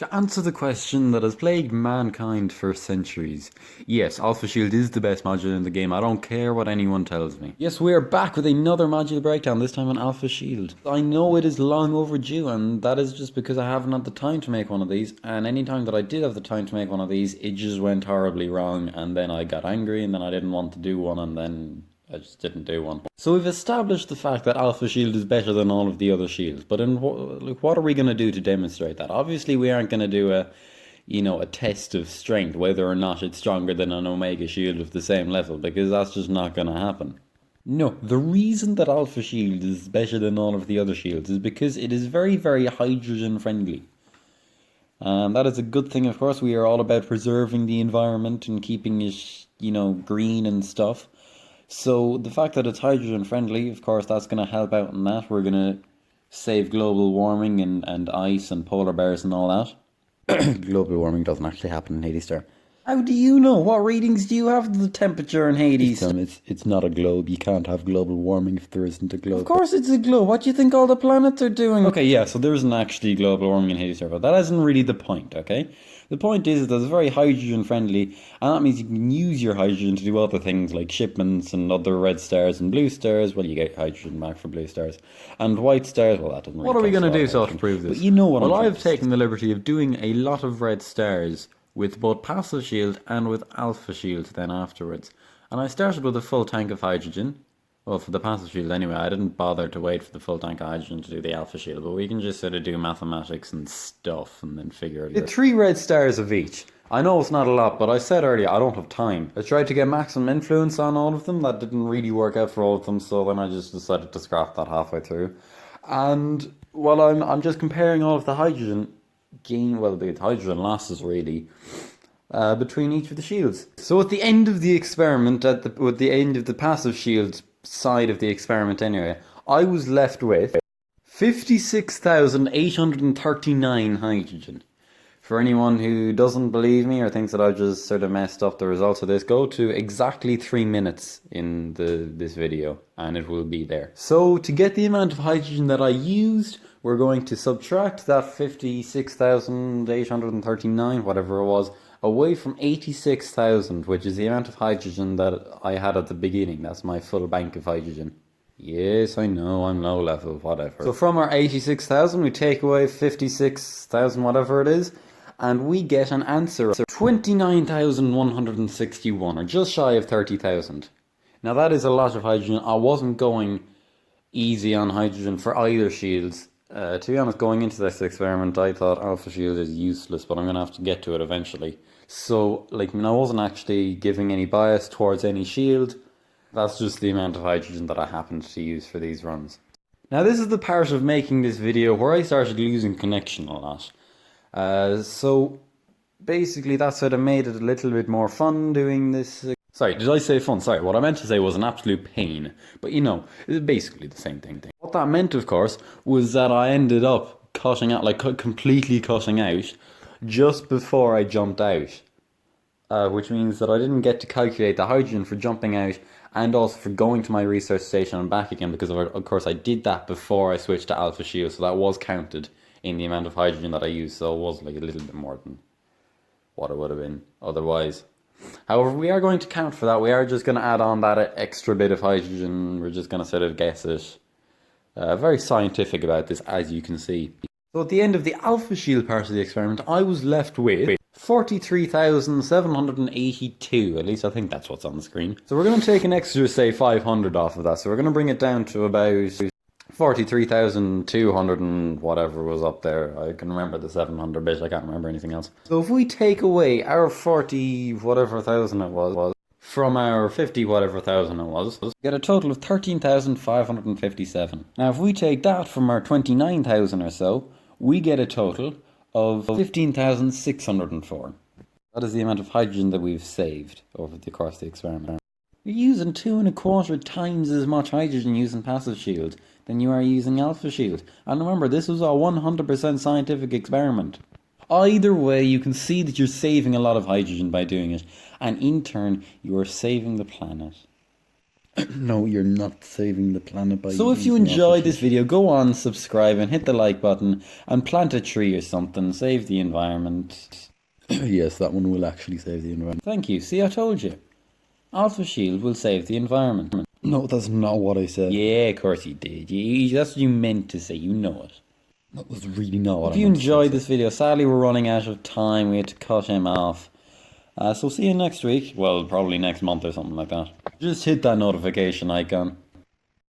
To answer the question that has plagued mankind for centuries, yes, Alpha Shield is the best module in the game. I don't care what anyone tells me. Yes, we are back with another module breakdown, this time on Alpha Shield. I know it is long overdue, and that is just because I haven't had the time to make one of these, and any time that I did have the time to make one of these, it just went horribly wrong, and then I got angry, and then I didn't want to do one, and then I just didn't do one. So we've established the fact that Alpha Shield is better than all of the other shields, but what are we going to do to demonstrate that? Obviously we aren't going to do a test of strength, whether or not it's stronger than an Omega Shield of the same level, because that's just not going to happen. No, the reason that Alpha Shield is better than all of the other shields is because it is very, very hydrogen friendly. That is a good thing, of course. We are all about preserving the environment and keeping it, green and stuff. So the fact that it's hydrogen friendly, of course, that's going to help out in that. We're going to save global warming and ice and polar bears and all that. Global warming doesn't actually happen in Hades Star. How do you know? What readings do you have of the temperature in Hades? It's not a globe. You can't have global warming if there isn't a globe. Of course it's a globe. What do you think all the planets are doing? Okay, yeah, so there isn't actually global warming in Hades Star, but that isn't really the point, okay? The point is that it's very hydrogen friendly, and that means you can use your hydrogen to do other things like shipments and other red stars and blue stars. Well, you get hydrogen back for blue stars. And white stars, well, that doesn't really. What are we going to do to prove this? But you know what well, I've taken the liberty of doing a lot of red stars with both passive shield and with alpha shield then afterwards. And I started with a full tank of hydrogen. Well, for the passive shield anyway, I didn't bother to wait for the full tank of hydrogen to do the alpha shield, but we can just sort of do mathematics and stuff and then figure it out. 3 red stars of each. I know it's not a lot, but I said earlier I don't have time. I tried to get maximum influence on all of them, that didn't really work out for all of them, so then I just decided to scrap that halfway through. And, well, I'm just comparing all of the hydrogen gain, well, the hydrogen losses really, between each of the shields. So at the end of the experiment, at the end of the passive shield side of the experiment anyway, I was left with 56,839 hydrogen. For anyone who doesn't believe me or thinks that I've just sort of messed up the results of this, go to exactly 3 minutes in this video and it will be there. So to get the amount of hydrogen that I used, we're going to subtract that 56,839, whatever it was, away from 86,000, which is the amount of hydrogen that I had at the beginning. That's my full bank of hydrogen. Yes, I know, I'm low level, whatever. So from our 86,000, we take away 56,000, whatever it is, and we get an answer of 29,161, or just shy of 30,000. Now that is a lot of hydrogen. I wasn't going easy on hydrogen for either shields. To be honest, going into this experiment, I thought Alpha Shield is useless, but I'm going to have to get to it eventually. So, I wasn't actually giving any bias towards any shield. That's just the amount of hydrogen that I happened to use for these runs. Now, this is the part of making this video where I started losing connection a lot. So, basically, that sort of made it a little bit more fun doing this. Sorry, did I say fun? Sorry, what I meant to say was an absolute pain. But it's basically the same thing. What that meant, of course, was that I ended up cutting out, completely cutting out, just before I jumped out. Which means that I didn't get to calculate the hydrogen for jumping out, and also for going to my research station and back again, because of course I did that before I switched to Alpha Shield, so that was counted in the amount of hydrogen that I used, so it was a little bit more than what it would have been otherwise. However, we are going to count for that. We are just going to add on that extra bit of hydrogen. We're just going to sort of guess it. Very scientific about this, as you can see. So at the end of the Alpha Shield part of the experiment, I was left with 43,782. At least I think that's what's on the screen. So we're going to take an extra, say, 500 off of that. So we're going to bring it down to about 43,200 and whatever was up there. I can remember the 700 bit, I can't remember anything else. So if we take away our 40 whatever thousand it was from our 50 whatever thousand it was, we get a total of 13,557. Now if we take that from our 29,000 or so, we get a total of 15,604. That is the amount of hydrogen that we've saved over the course of the experiment. You're using 2.25 times as much hydrogen using passive shield than you are using alpha shield. And remember, this was a 100% scientific experiment. Either way, you can see that you're saving a lot of hydrogen by doing it, and in turn, you are saving the planet. No, you're not saving the planet by. So if you enjoyed this video, go on, subscribe and hit the like button and plant a tree or something. Save the environment. Yes, that one will actually save the environment. Thank you. See, I told you. Alpha Shield will save the environment. No, that's not what I said. Yeah, of course you did. That's what you meant to say. You know it. That was really not what I meant to say. If you enjoyed this video, sadly we're running out of time. We had to cut him off. So see you next week. Well, probably next month or something like that. Just hit that notification icon.